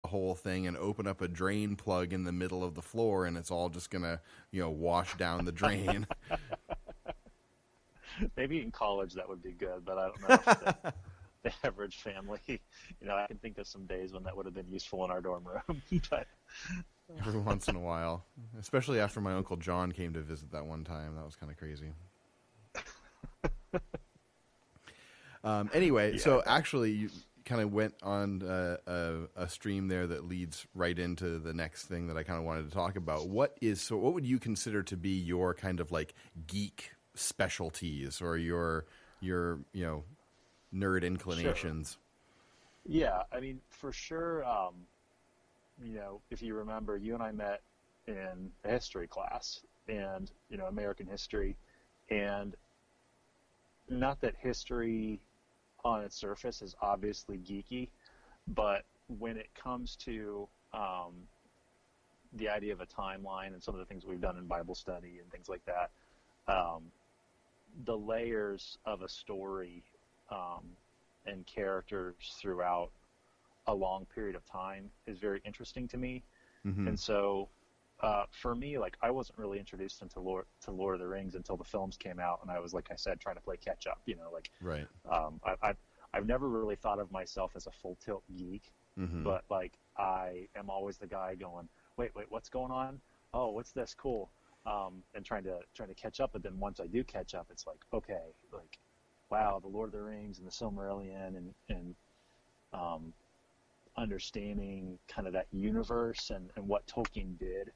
the whole thing and open up a drain plug in the middle of the floor, and it's all just gonna, wash down the drain. Maybe in college that would be good, but I don't know if the average family, I can think of some days when that would have been useful in our dorm room. But Every once in a while, especially after my Uncle John came to visit that one time. That was kind of crazy. Anyway, yeah, so actually you kind of went on a stream there that leads right into the next thing that I kind of wanted to talk about. What would you consider to be your kind of like geek specialties or your nerd inclinations? Sure. Yeah, I mean, for sure, if you remember, you and I met in a history class and, American history, and not that history on its surface is obviously geeky, but when it comes to the idea of a timeline and some of the things we've done in Bible study and things like that, the layers of a story and characters throughout a long period of time is very interesting to me. Mm-hmm. And so for me, like, I wasn't really introduced into Lord of the Rings until the films came out, and I was, like I said, trying to play catch up. Right. I've never really thought of myself as a full tilt geek, Mm-hmm. but like I am always the guy going, wait, what's going on? Oh, what's this? Cool. And trying to catch up. But then once I do catch up, it's like, okay, like, wow, the Lord of the Rings and the Silmarillion and understanding kind of that universe and what Tolkien did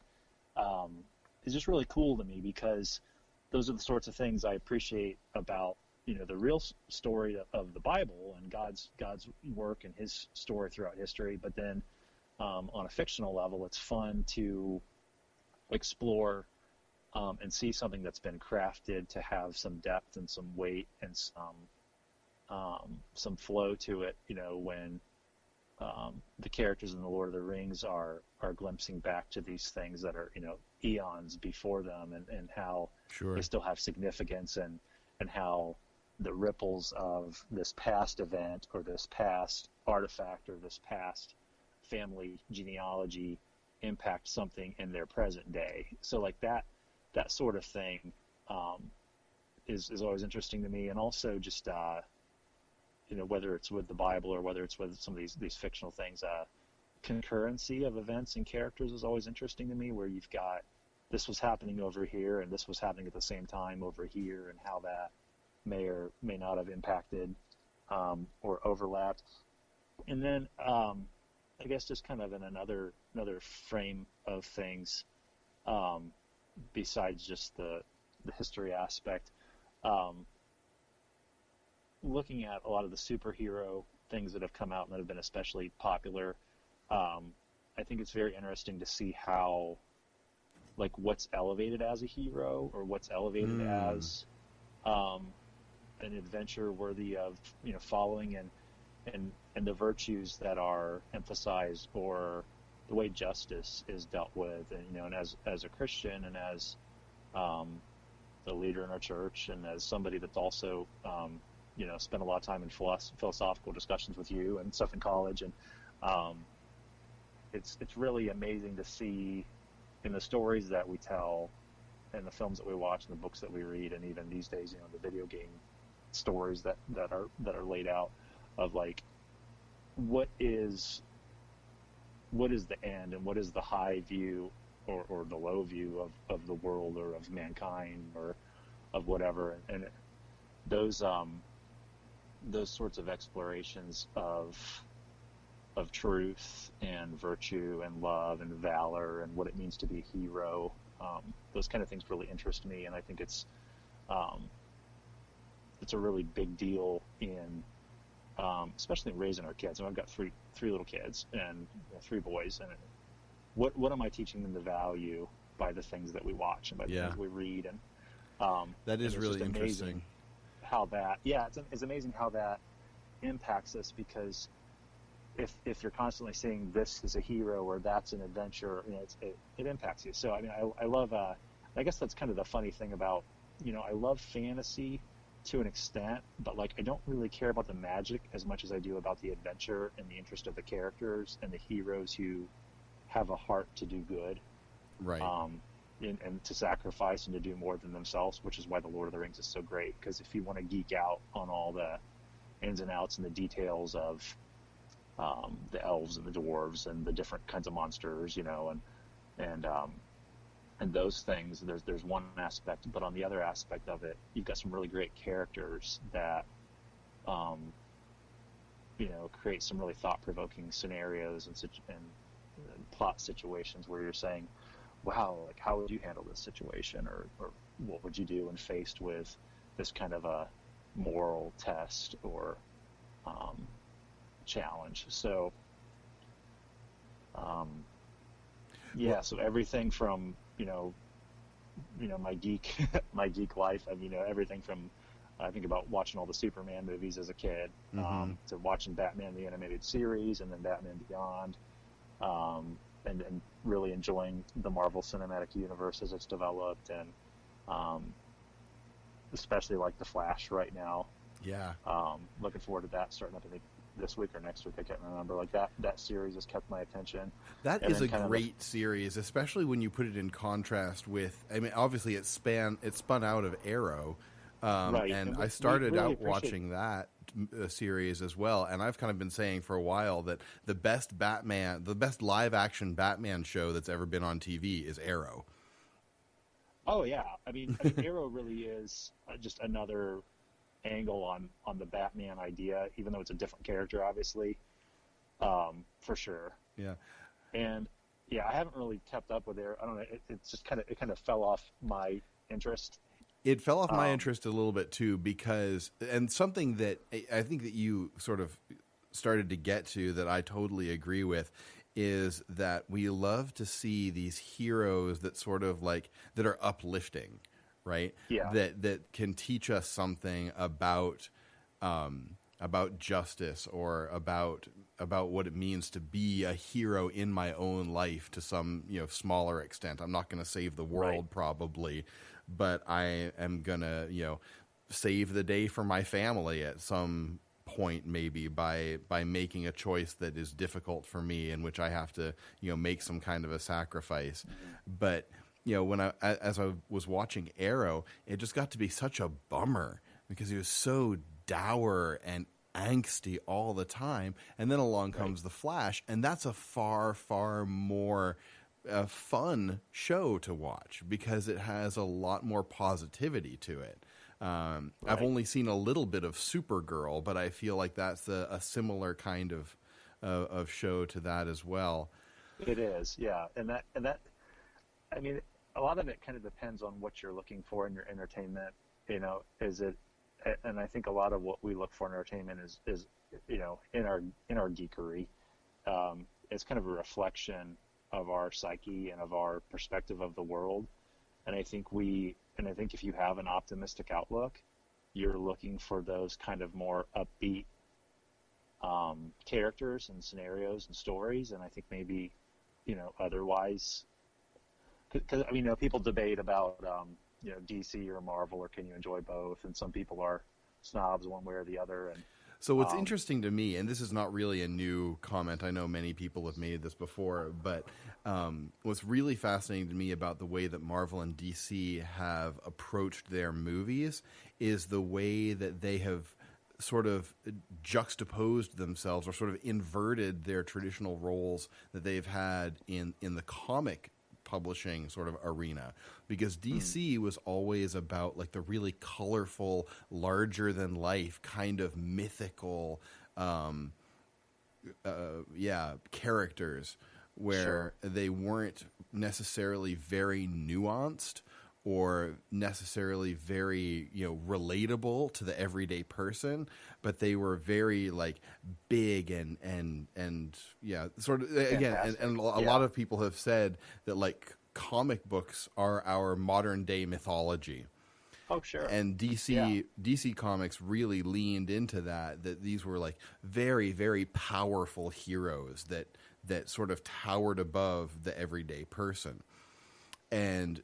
is just really cool to me, because those are the sorts of things I appreciate about the real story of the Bible and God's work and his story throughout history. But then on a fictional level, it's fun to explore and see something that's been crafted to have some depth and some weight and some flow to it, when the characters in the Lord of the Rings are glimpsing back to these things that are, eons before them, and how Sure. they still have significance, and how the ripples of this past event or this past artifact or this past family genealogy impact something in their present day. So like that sort of thing is always interesting to me. And also just whether it's with the Bible or whether it's with some of these fictional things, concurrency of events and characters is always interesting to me, where you've got this was happening over here and this was happening at the same time over here, and how that may or may not have impacted or overlapped. And then I guess just kind of in another frame of things, besides just the history aspect, looking at a lot of the superhero things that have come out and that have been especially popular, I think it's very interesting to see how, like, what's elevated as a hero or what's elevated as an adventure worthy of following, and the virtues that are emphasized, or the way justice is dealt with, and as a Christian and as a leader in our church, and as somebody that's also spent a lot of time in philosophical discussions with you and stuff in college, and it's really amazing to see in the stories that we tell, and the films that we watch, and the books that we read, and even these days, the video game stories that are laid out, of like what is the end, and what is the high view or the low view of the world, or of mankind, or of whatever, and those sorts of explorations of truth and virtue and love and valor and what it means to be a hero, those kind of things really interest me, and I think it's a really big deal in especially in raising our kids. And I've got three little kids, and 3 boys, and what am I teaching them to value by the things that we watch and by the things we read, and that is really interesting. How that, it's amazing how that impacts us, because if you're constantly saying this is a hero or that's an adventure, it impacts you. So I mean, I love. I guess that's kind of the funny thing about, I love fantasy, to an extent, but like I don't really care about the magic as much as I do about the adventure and the interest of the characters and the heroes who have a heart to do good, Right. And to sacrifice and to do more than themselves, which is why the Lord of the Rings is so great. Because if you want to geek out on all the ins and outs and the details of the elves and the dwarves and the different kinds of monsters, and those things, there's one aspect, but on the other aspect of it, you've got some really great characters that create some really thought-provoking scenarios and plot situations where you're saying, wow, like how would you handle this situation, or what would you do when faced with this kind of a moral test or challenge. So so everything from my geek life. I mean, everything from I think about watching all the Superman movies as a kid, to watching Batman the animated series and then Batman Beyond, and really enjoying the Marvel Cinematic Universe as it's developed, and especially like the Flash right now. Yeah. Looking forward to that starting up, I think, this week or next week. I can't remember. Like that series has kept my attention. That is a great series, especially when you put it in contrast with. I mean, obviously it spun out of Arrow, right. And I started out watching that series as well. And I've kind of been saying for a while that the best live action Batman show that's ever been on TV is Arrow. Oh yeah, I mean Arrow really is just another angle on the Batman idea, even though it's a different character, obviously, for sure. Yeah. And yeah, I haven't really kept up with it. I don't know. It's just kind of fell off my interest. It fell off my interest a little bit too, because, and something that I think that you sort of started to get to that I totally agree with, is that we love to see these heroes that sort of like, that are uplifting, right? Yeah. That can teach us something about justice, or about what it means to be a hero in my own life to some, smaller extent. I'm not going to save the world, probably, but I am going to, save the day for my family at some point, maybe by making a choice that is difficult for me, in which I have to, make some kind of a sacrifice. Mm-hmm. But as I was watching Arrow, it just got to be such a bummer because he was so dour and angsty all the time. And then along comes the Flash, and that's a far, far more fun show to watch because it has a lot more positivity to it. I've only seen a little bit of Supergirl, but I feel like that's a similar kind of show to that as well. It is, yeah, and that. I mean, a lot of it kind of depends on what you're looking for in your entertainment. Is it? And I think a lot of what we look for in entertainment is in our geekery. It's kind of a reflection of our psyche and of our perspective of the world. And I think if you have an optimistic outlook, you're looking for those kind of more upbeat characters and scenarios and stories. And I think maybe, otherwise, because people debate about DC or Marvel, or can you enjoy both? And some people are snobs one way or the other. And so what's interesting to me, and this is not really a new comment, I know many people have made this before, but what's really fascinating to me about the way that Marvel and DC have approached their movies is the way that they have sort of juxtaposed themselves, or sort of inverted their traditional roles that they've had in the comic publishing sort of arena, because DC was always about like the really colorful, larger than life kind of mythical characters, where they weren't necessarily very nuanced or necessarily very relatable to the everyday person, but they were very like big and sort of, again, and a lot of people have said that like comic books are our modern day mythology. Oh, sure. And DC Comics really leaned into that these were like very, very powerful heroes that sort of towered above the everyday person. And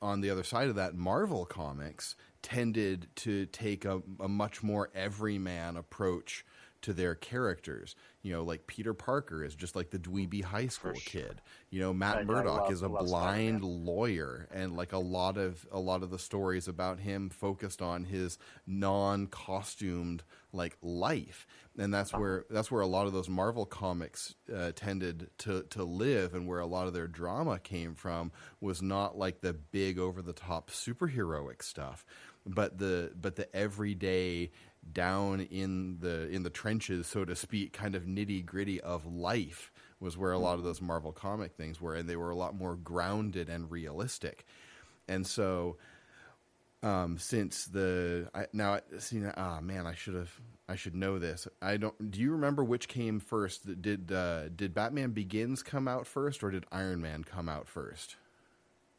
on the other side of that, Marvel Comics tended to take a much more everyman approach to their characters. You know, like Peter Parker is just like the dweeby high school kid. You know, Matt Murdock is a blind lawyer, and like a lot of the stories about him focused on his non-costumed like life, and that's where a lot of those Marvel comics tended to live, and where a lot of their drama came from was not like the big over the top superheroic stuff, but the everyday, down in the trenches, so to speak, kind of nitty gritty of life was where a lot of those Marvel comic things were, and they were a lot more grounded and realistic. And so, since I should know this. Do you remember which came first? Did Batman Begins come out first, or did Iron Man come out first?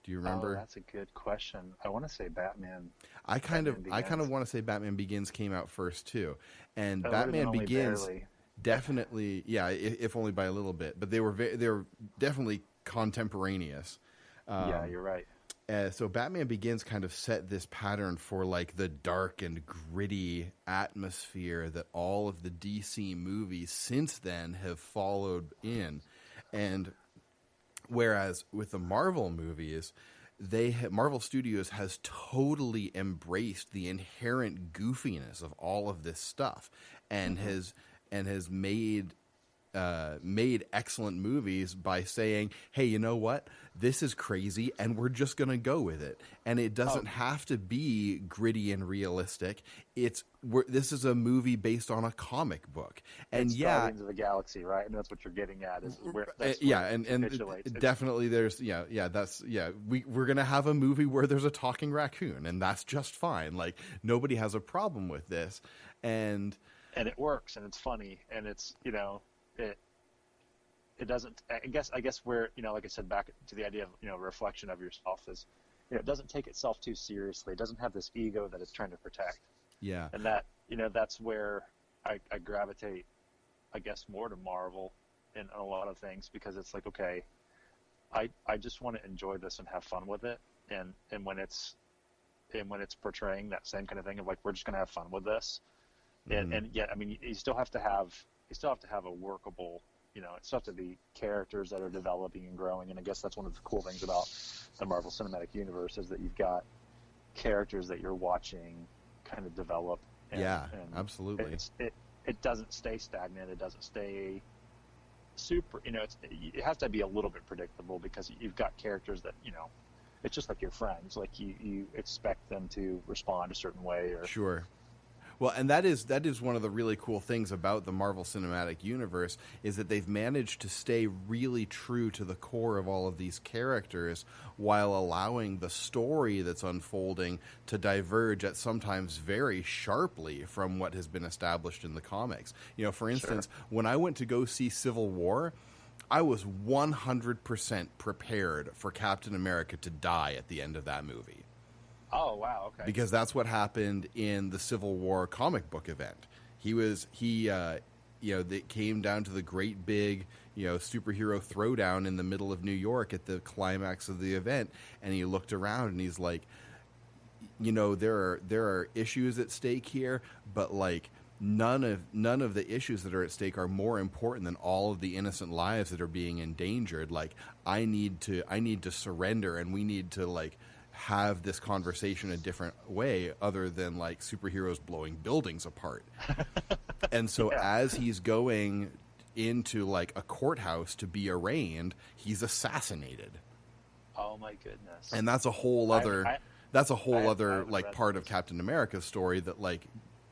Do you remember? Oh, that's a good question. I want to say Batman. I kind of want to say Batman Begins came out first too, and Batman Begins definitely, yeah, if only by a little bit, but they were definitely contemporaneous. Yeah, you're right. So Batman Begins kind of set this pattern for like the dark and gritty atmosphere that all of the DC movies since then have followed in, and whereas with the Marvel movies, Marvel Studios has totally embraced the inherent goofiness of all of this stuff, and has made excellent movies by saying, hey, you know what? This is crazy, and we're just going to go with it. And it doesn't have to be gritty and realistic. This is a movie based on a comic book. And it's Guardians of the Galaxy, right? And that's what you're getting at. Definitely there's, we're going to have a movie where there's a talking raccoon, and that's just fine. Like, nobody has a problem with this. And it works, and it's funny, and it's, it doesn't, I guess where, like I said, back to the idea of, reflection of yourself is, it doesn't take itself too seriously. It doesn't have this ego that it's trying to protect. Yeah. And that, that's where I gravitate, I guess, more to Marvel in a lot of things, because it's like, okay, I just want to enjoy this and have fun with it. And when it's portraying that same kind of thing of like, we're just going to have fun with this. And yet, I mean, you still have to have a workable, it still have to be characters that are developing and growing. And I guess that's one of the cool things about the Marvel Cinematic Universe is that you've got characters that you're watching kind of develop. And absolutely. It doesn't stay stagnant. It doesn't stay super, it has to be a little bit predictable, because you've got characters that, it's just like your friends. Like you expect them to respond a certain way. Or Sure. Well, and that is one of the really cool things about the Marvel Cinematic Universe, is that they've managed to stay really true to the core of all of these characters while allowing the story that's unfolding to diverge at sometimes very sharply from what has been established in the comics. For instance, when I went to go see Civil War, I was 100% prepared for Captain America to die at the end of that movie. Oh, wow, okay. Because that's what happened in the Civil War comic book event. They came down to the great big, superhero throwdown in the middle of New York at the climax of the event, and he looked around and he's like, there are issues at stake here, but like none of the issues that are at stake are more important than all of the innocent lives that are being endangered. Like, I need to surrender, and we need to like have this conversation a different way other than like superheroes blowing buildings apart. And so as he's going into like a courthouse to be arraigned, he's assassinated. Oh my goodness. And that's a whole other like part of Captain America's story that like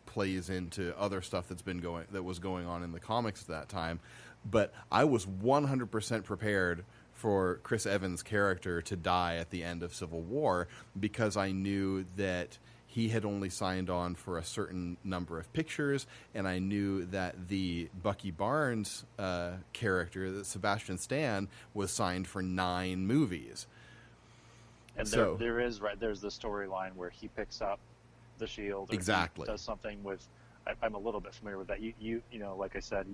plays into other stuff that was going on in the comics at that time. But I was 100% prepared for Chris Evans' character to die at the end of Civil War, because I knew that he had only signed on for a certain number of pictures, and I knew that the Bucky Barnes character, that Sebastian Stan, was signed for 9 movies. And so, there's the storyline where he picks up the shield, or exactly, he does something with. I'm a little bit familiar with that. You like I said,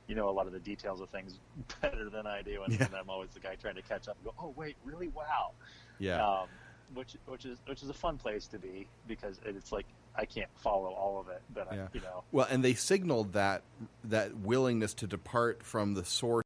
you know a lot of the details of things better than I do, and I'm always the guy trying to catch up and go, oh, wait, really? Wow. Yeah. which is a fun place to be, because it's like I can't follow all of it, but Yeah. I. Well, and they signaled that willingness to depart from the source